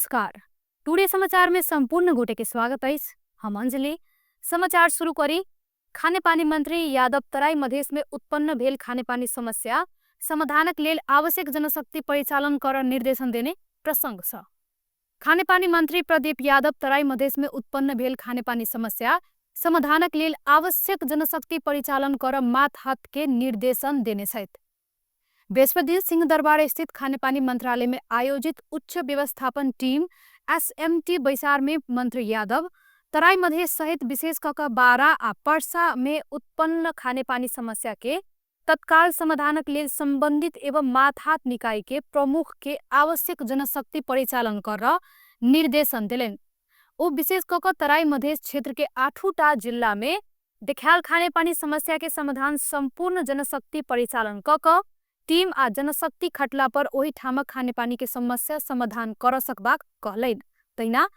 नमस्कार। टुडे समाचार में संपूर्ण गोटे के स्वागत है। हम अंजलि। समाचार शुरू करी। खानेपानी मंत्री यादव तराई मधेश में उत्पन्न भेल खानेपानी समस्या समाधानक लेल आवश्यक जनशक्ति परिचालन कर निर्देशन देने प्रसंग छ। खानेपानी मंत्री प्रदीप यादव तराई मधेश में उत्पन्न भेल खानेपानी समस्या समाधानक लेल आवश्यक जनशक्ति परिचालन कर मात हाथ के निर्देशन देने छथि। बृहस्पति सिंहदरबार स्थित खानेपानी मंत्रालय में आयोजित उच्च व्यवस्थापन टीम एसएमटी बैसार में मंत्री यादव तराई मधेश सहित विशेष कक बारा आ पर्सा में उत्पन्न खानेपानी समस्या के तत्काल समाधानक लेल संबंधित एवं मातहात निकाय के प्रमुख के आवश्यक जनशक्ति परिचालन कर निर्देशन दिलेन। ओ विशेष कक तराई मधेश क्षेत्र के 8टा जिल्ला में देखाल खानेपानी समस्या के समाधान संपूर्ण जनशक्ति परिचालन कक टीम आ जनशक्ति खटला पर ओही ठामक खानेपानी के समस्या समाधान कर सकबाक कहलैन। तैना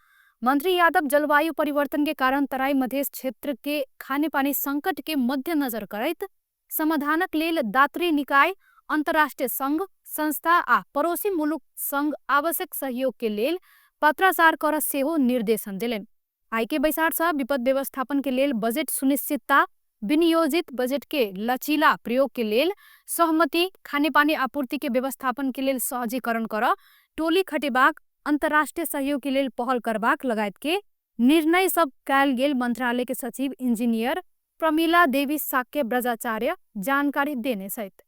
मंत्री यादव जलवायु परिवर्तन के कारण तराई मधेश क्षेत्र के खानेपानी संकट के मध्यनजर करैत समाधानक लेल दात्री निकाय, अंतर्राष्ट्रीय संघ संस्था आ पड़ोसी मुलुक संघ आवश्यक सहयोग के लेल पत्राचार कर सेहो निर्देशन दिलेन। आय के बैसार से विपद व्यवस्थापन के लेल बजेट सुनिश्चितता, विनियोजित बजेट के लचीला प्रयोग के लेल सहमति, खानेपानी आपूर्ति के व्यवस्थापन के लेल सहजीकरण कर टोली खटेबाक, अंतर्राष्ट्रीय सहयोग के लेल पहल करबाक लगायत के निर्णय सब कयल गेल मंत्रालय के सचिव इंजीनियर प्रमिला देवी साक्य ब्रजाचार्य जानकारी देने सहित।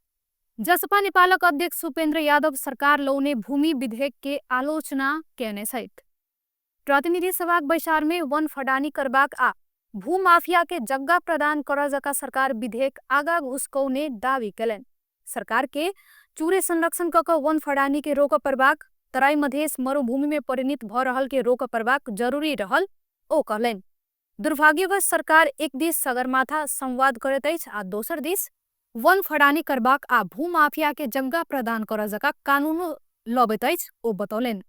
जसपा नेपालक अध्यक्ष उपेन्द्र यादव सरकार लौने भूमि विधेयक के आलोचना केने सहित। प्रतिनिधि सभा बैसार में वन फडानी करबाक आ भूमाफिया के जग्गा प्रदान कर जका सरकार विधेयक आगा घुसकौने दावी कलन। सरकार के चूरे संरक्षण कक वन फडानी के रोक परबाक, तराई मधेश मरुभूमि में परिणत भ रहल के रोक परबाक जरूरी रहल ओ कहलन। दुर्भाग्यवश सरकार एक दिस सगरमाथा संवाद करत अछि आ दोसर दिस वन फडानी करबाक आ भूमाफिया के जग्गा प्रदान कर जका कानून लबैत अछि ओ बतौलन।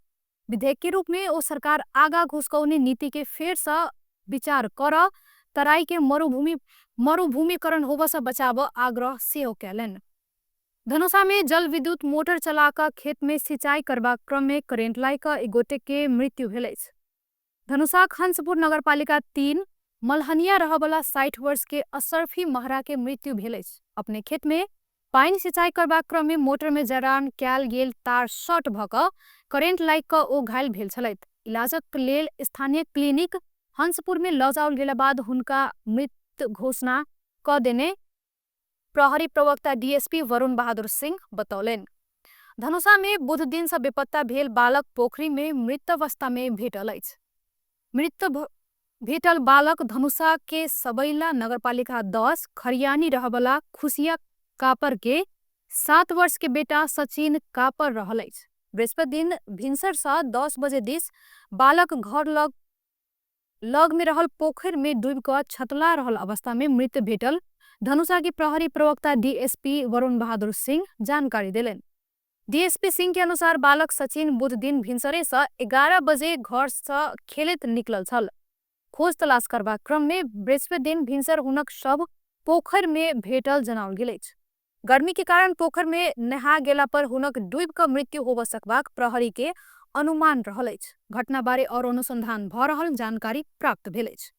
विधेयक के रूप में ओ सरकार आगा घुसकौने नीति के फेर से विचार कर तराई के मरुभूमिकरण होब से बचाव आग्रह सेहो कैलन। धनुषा में जल विद्युत मोटर चलाकर खेत में सिंचाई करबा क्रम में करेंट लाइक एगोटे के मृत्यु भेल अछि। धनुषा हंसपुर नगरपालिका 3 मलहनिया रहबला 60 वर्ष के अशरफी महरा के मृत्यु भेल अछि। अपने खेत में पानी सिंचाई करबा क्रम में मोटर में जरान कैल गेल तार शॉर्ट भ क करेंट लाइक ओ घायल भेल छलैथ। इलाजक लेल स्थानीय क्लिनिक हंसपुर में ल जाओल गेला बाद हुनका मृत घोषणा क देने प्रहरी प्रवक्ता डीएसपी वरुण बहादुर सिंह बतौलन। धनुषा में बुध दिन से बेपत्ता भेल बालक पोखरी में मृत अवस्था में भेटल अछि। मृत भेटल बालक धनुषा के सबैला नगरपालिका 10 खरियानी रहबला खुशिया कापर के 7 वर्ष के बेटा सचिन कापर रहल अछि। बृहस्पति दिन भिनसर से 10 बजे दिस बालक घर लग में रहल पोखर में डूब कर छतला रहल अवस्था में मृत भेटल धनुषा के प्रहरी प्रवक्ता डीएसपी वरुण बहादुर सिंह जानकारी दिलन। डीएसपी सिंह के अनुसार बालक सचिन बुध दिन भिनसरे से 11 बजे घर से खेलत निकलल छल। खोज तलाश करबा क्रम में बृहस्पति दिन भिनसर हुनक शव पोखर में भेटल जनाओल गेल अछि। गर्मी के कारण पोखर में नहा गेला पर हुनक डूब क मृत्यु होब सकबाक प्रहरी के अनुमान रहल अछि। घटना बारे और अनुसंधान भ रहल जानकारी प्राप्त भेल अछि।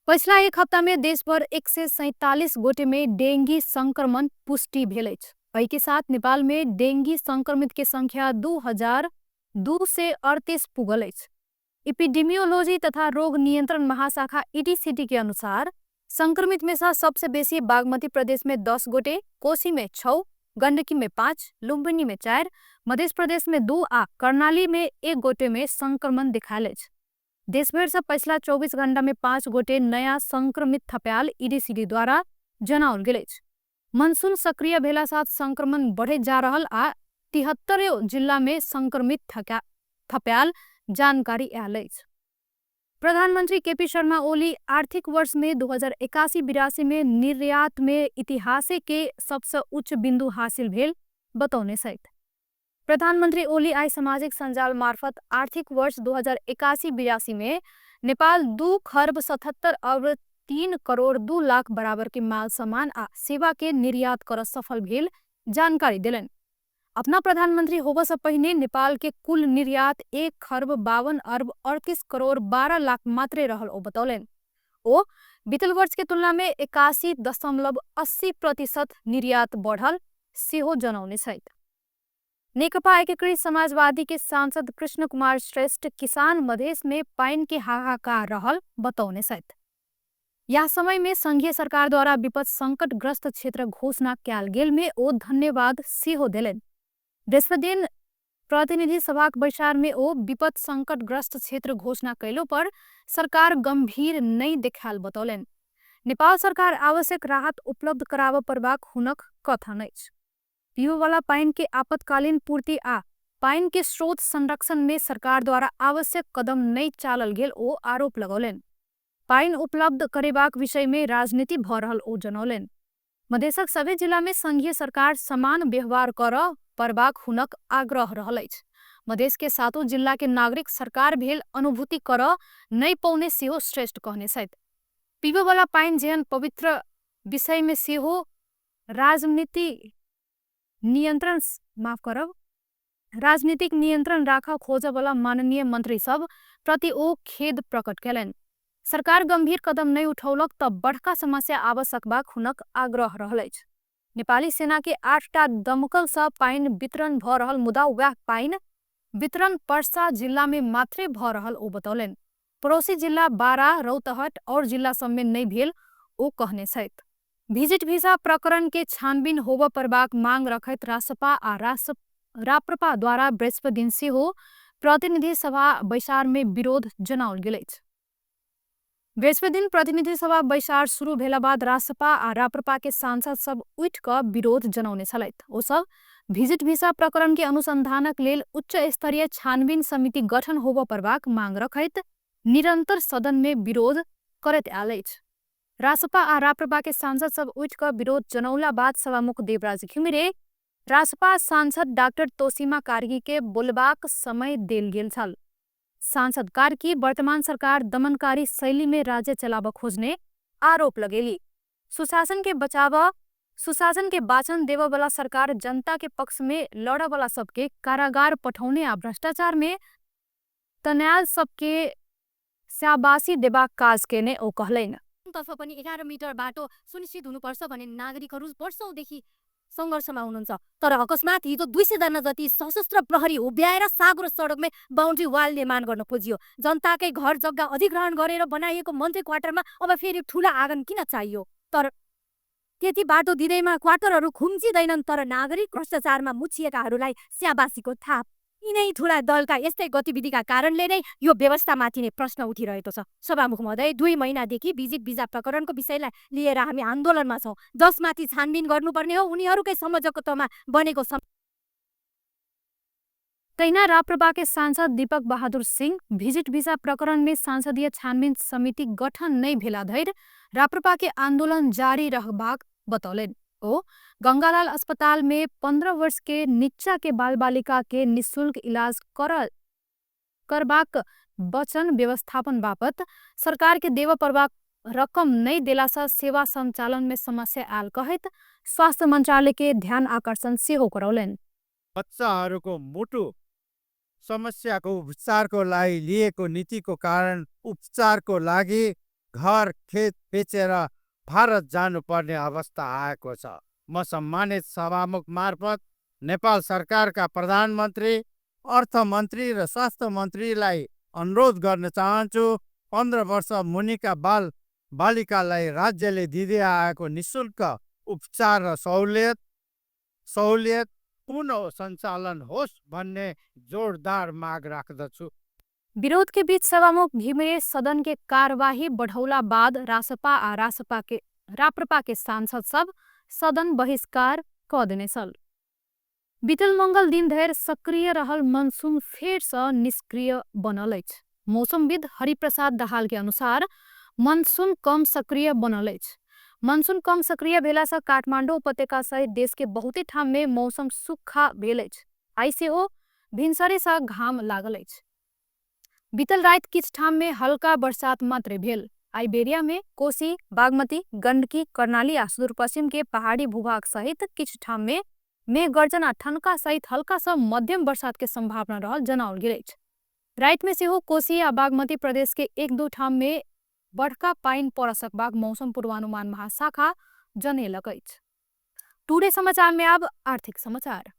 पिछला एक हफ्ता में देश भर 147 गोटे में डेंगी संक्रमण पुष्टि भेल अछि। एहि के साथ नेपाल में डेंगी संक्रमित के संख्या 2238 पुगल अछि। एपिडेमियोलॉजी तथा रोग नियंत्रण महाशाखा ईडीसीटी के अनुसार संक्रमित में से सबसे बेसी बागमती प्रदेश में 10 गोटे, कोशी में 6, गंडकी में 5, लुम्बिनी में 4, मध्य प्रदेश में 2 आ कर्णाली में 1 गोटे में संक्रमण दिखायल अछि। देशभर से पिछला 24 घंटा में 5 गोटे नया संक्रमित थप्याल ईडीसीटी द्वारा जनाओल गेल अछि। मानसून सक्रिय भेला साथ संक्रमण बढ़े जा रहल आ 73 जिला में संक्रमित थप्याल जानकारी आयल अछि। प्रधानमंत्री केपी शर्मा ओली आर्थिक वर्ष में 2081-82 में निर्यात में इतिहास के सबसे उच्च बिंदु हासिल भेल बतौने सहित। प्रधानमंत्री ओली आई सामाजिक संजाल मार्फत आर्थिक वर्ष 2081-82 में नेपाल 2,77,3,02,00,000 बराबर के माल सामान आ सेवा के निर्यात कर सफल भेल जानकारी दिलन। अपना प्रधानमंत्री होबो से पहिने नेपाल के कुल निर्यात 1,52,38,12,00,000 मात्रे रहल ओ बतौलन। ओ बीतल वर्ष के तुलना में 81.80% निर्यात बढ़ल सेहो जनौने छथि। नेकपा एकीकृत समाजवादी के सांसद कृष्ण कुमार श्रेष्ठ किसान मधेश में पाइन के हाहाकार रहल बतौने छथि। यह समय में संघीय सरकार द्वारा विपद संकटग्रस्त क्षेत्र घोषणा कयल गेल में ओ धन्यवाद सेहो देलन। बृहस्पतिदिन प्रतिनिधि सभा बैसार में ओ विपद संकटग्रस्त क्षेत्र घोषणा कैलो पर सरकार गंभीर नहीं देखाल बतौलन। नेपाल सरकार आवश्यक राहत उपलब्ध कराव परबाक हुनक कथन अछि। पीबे वाला पाइन के आपातकालीन पूर्ति आ पाइन के स्रोत संरक्षण में सरकार द्वारा आवश्यक कदम नहीं चालल गेल ओ आरोप लगौलन। पाइन उपलब्ध करेबाक विषय में राजनीति भ रहल ओ जनौलन। मधेशक सभी जिला में संघीय सरकार समान व्यवहार कर परबाक हुनक आग्रह रहल अछि। मधेश के 7 जिला के नागरिक सरकार भेल अनुभूति कर नहीं पौने सेहो श्रेष्ठ कहने छथि। पीबे वाला पाइन जेहन पवित्र विषय में सेहो राजनीति राजनीतिक नियंत्रण राख खोज वाला माननीय मंत्री सब प्रति ओ खेद प्रकट कैलन। सरकार गंभीर कदम नहीं उठौलक त बड़का समस्या आवश्यक बाक हुनक आग्रह रहल अछि। नेपाली सेना के 8टा दमकल सँ पाइन वितरण भ रहल मुदा वह पाइन वितरण पर्सा जिला में मात्रे भ रहल ओ बतौलन। पड़ोसी जिला बारा, रौतहट और जिला सब में नहीं भेल ओ कहने छथि। विजिट वीजा प्रकरण के छानबीन होब परबाक मांग रखैत रासपा आ राप्रपा द्वारा बृहस्पतिदिन सेहो प्रतिनिधि सभा बैसार में विरोध जनाओल गेल अछि। बृहस्पतिदिन प्रतिनिधि सभा बैसार शुरू भेला बाद रासपा आ राप्रपा के सांसद सब उठ क विरोध जनौने छलैथ। ओ सब विजिट वीजा प्रकरण के अनुसंधानक लेल उच्च स्तरीय छानबीन समिति गठन होब परबाक मांग रखैत निरंतर सदन में विरोध करैत आयल अछि। रासपा आ राप्रपा के सांसद सब उठ क विरोध जनौला बाद सभामुख देवराज घिमिरे रासपा सांसद डॉक्टर तोसीमा कार्की के बोलबाक समय देल गेल छल। सांसद कार्की वर्तमान सरकार दमनकारी शैली में राज्य चलाब खोजने आरोप लगेली। सुशासन के वाचन देव वाला सरकार जनता के पक्ष में लड़ वाला सबके कारागार पठौने आ भ्रष्टाचार में तनायल सबके स्याबासी देबाक काज केने ओ कहलैन। तर्फ पनि 11 मिटर बाटो सुनिश्चित हुनुपर्छ भन्ने नागरिकहरू वर्षौंदेखि सङ्घर्षमा हुनुहुन्छ। तर अकस्मात हिजो 200 जना जति सशस्त्र प्रहरी उभ्याएर सागरो सडकमै बाउन्ड्री वाल निर्माण गर्न खोजियो। जनताकै घर जग्गा अधिग्रहण गरेर बनाइएको मन्त्री क्वार्टरमा अब फेरि ठुला आँगन किन चाहियो? तर त्यति बाटो दिँदैमा क्वार्टरहरू खुम्चिँदैनन्, तर नागरिक भ्रष्टाचारमा मुछिएकाहरूलाई स्याबासीको थाप। यिनै ठुला दलका यस्तै गतिविधिका कारणले नै यो व्यवस्थामाथि नै प्रश्न उठिरहेको छ। सभामुख महोदय, 2 महिनादेखि विजिट वीजा प्रकरणको विषयलाई लिएर हामी आन्दोलनमा छौँ। जसमाथि छानबिन गर्नुपर्ने हो उनीहरूकै संयोजकत्वमा बनेको तैना राप्रपा के सांसद दीपक बहादुर सिंह विजिट वीजा प्रकरण में सांसदीय छानबीन समिति गठन नहीं भेला धैर राप्रपा के आंदोलन जारी रहबाक बतौलन। ओ गंगालाल अस्पताल में 15 वर्ष के नीचा के बाल बालिका के निःशुल्क इलाज करबाक वचन व्यवस्थापन बापत सरकार के देव परबाक रकम नहीं देला सा सेवा संचालन में समस्या आल कहत स्वास्थ्य मंत्रालय के ध्यान आकर्षण सेहो करौलन। बच्चाहरूको मुटु समस्याको उपचारको लागि लिएको नीतिको कारण उपचारको लागि घर खेत बेचेर भारत जानुपर्ने अवस्था आएको छ। म सम्मानित सभामुख मार्फत नेपाल सरकारका प्रधानमन्त्री, अर्थमन्त्री र स्वास्थ्य मन्त्रीलाई अनुरोध गर्न चाहन्छु। 15 वर्ष मुनिका बाल बालिकालाई राज्यले दिँदै आएको निःशुल्क उपचार र सहुलियत पुनः सञ्चालन होस् भन्ने जोरदार माग राख्दछु। विरोध के बीच सभामुख घिमिरे सदन के कार्यवाही बढ़ौला बाद राप्रपा के सांसद सब सदन बहिष्कार क देने छल। बीतल मंगल दिन धरि सक्रिय रहल मनसून फेर सँ निष्क्रिय बनल अछि। मौसमविद हरिप्रसाद दाहाल के अनुसार मनसून कम सक्रिय बनल अछि। मनसून कम सक्रिय भेला सँ काठमाडौँ उपत्यका सहित देश के बहुते ठाम में मौसम सुक्खा भेल अछि। आई सेहो भिनसरे सँ घाम लागल अछि। बीतल रात किछ ठाम में हल्का बरसात मात्रे भेल। आइबेरिया में कोसी, बागमती, गण्डकी, कर्णाली आ सुदूरपश्चिम के पहाड़ी भूभाग सहित किछ ठाम में मेघ गर्जना ठनका सहित हल्का सा मध्यम बरसात के संभावना रहल जनावल गेल। रात में से हो कोसी आ बागमती प्रदेश के एक दो ठाम में बड़का पाइन पड़ सकबाक मौसम पूर्वानुमान महाशाखा जनेलक अछि। टुडे समाचार में अब आर्थिक समाचार।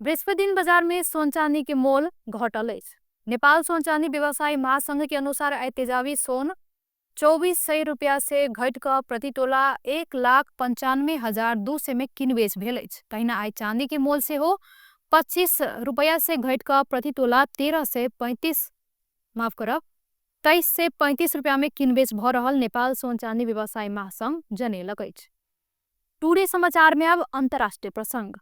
बृहस्पति दिन बाजार में सोन चांदी के मोल घटल अछि। नेपाल सोन चांदी व्यवसायी महासंघ के अनुसार आई तेजाबी सोन 2400 रुपया से घट कर प्रति तोला 1,95,200 में किनबेच भेल अछि। तहिना आई चांदी के मोल से हो 25 रुपया से घट कर प्रति तोला 23 से 35 रुपया में किनबेच भ रहल नेपाल सोन चांदी व्यवसायी महासंघ जनेलक अछि। टुडे समाचार में अब अंतर्राष्ट्रीय प्रसंग।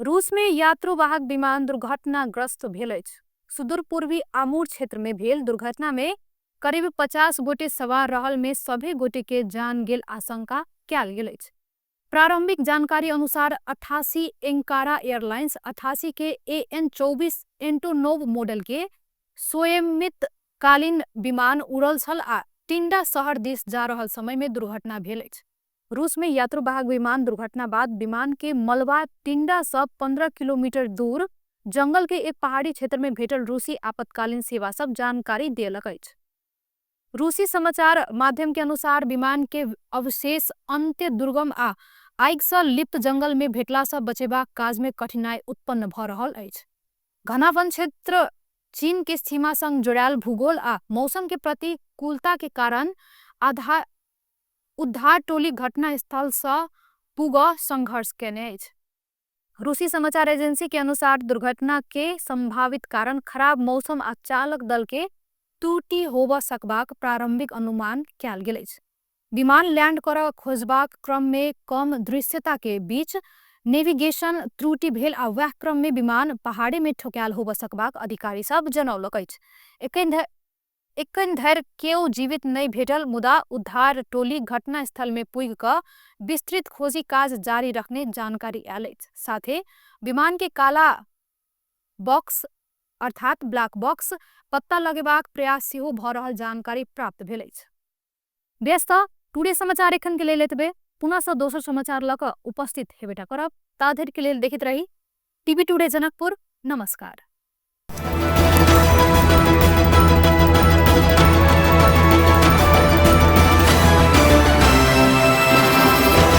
रूस में यात्रुवाहक विमान दुर्घटनाग्रस्त भेल अछि। सुदूर पूर्वी आमूर क्षेत्र में भेल दुर्घटना में करीब 50 गोटे सवार रहल में सभी गोटे के जान गेल आशंका कयल गेल अछि। प्रारंभिक जानकारी अनुसार 88 एंकारा एयरलाइंस 88 के AN-24 एंटोनोव मॉडल के स्वयंमितकालीन विमान उड़ल छल आ टिंडा शहर दिस जा रहल समय में दुर्घटना भेल अछि। रूस में यात्रुवाहक विमान दुर्घटना बाद विमान के मलबा टिंडा से 15 किलोमीटर दूर जंगल के एक पहाड़ी क्षेत्र में भेटल रूसी आपातकालीन सेवा सब जानकारी देलक अछि। रूसी समाचार माध्यम के अनुसार विमान के अवशेष अंत्य दुर्गम आ आगि से लिप्त जंगल में भेटला से बचेबाक काज में कठिनाई उत्पन्न भ रहल अछि। घना वन क्षेत्र चीन के सीमा संग जोड़ायल भूगोल आ मौसम के प्रतिकूलता के कारण उद्धार टोली घटनास्थल से पुग संघर्ष केने अछि। रूसी समाचार एजेंसी के अनुसार दुर्घटना के संभावित कारण खराब मौसम आ चालक दल के त्रुटि होब सकबाक प्रारंभिक अनुमान कयल गेल अछि। विमान लैंड कर खोजबाक क्रम में कम दृश्यता के बीच नेविगेशन त्रुटि भेल आ वह क्रम में विमान पहाड़ी में ठोकायल होब सकबाक अधिकारी सब जनौलक अछि। एखन धरि केओ जीवित नहीं भेटल, मुदा उद्धार टोली घटनास्थल में पुगि क विस्तृत खोजी काज जारी रखने जानकारी आयल अछि। साथे विमान के काला बॉक्स अर्थात ब्लैक बॉक्स पत्ता लगेबाक प्रयास सेहो भ रहल जानकारी प्राप्त भेल अछि। व्यस्त टुडे समाचार एखन के लेल एतबे। पुनः से दोसर समाचार लक उपस्थित हेबेटा करब। ता धरि के लेल देखैत रही टीवी टुडे जनकपुर। नमस्कार।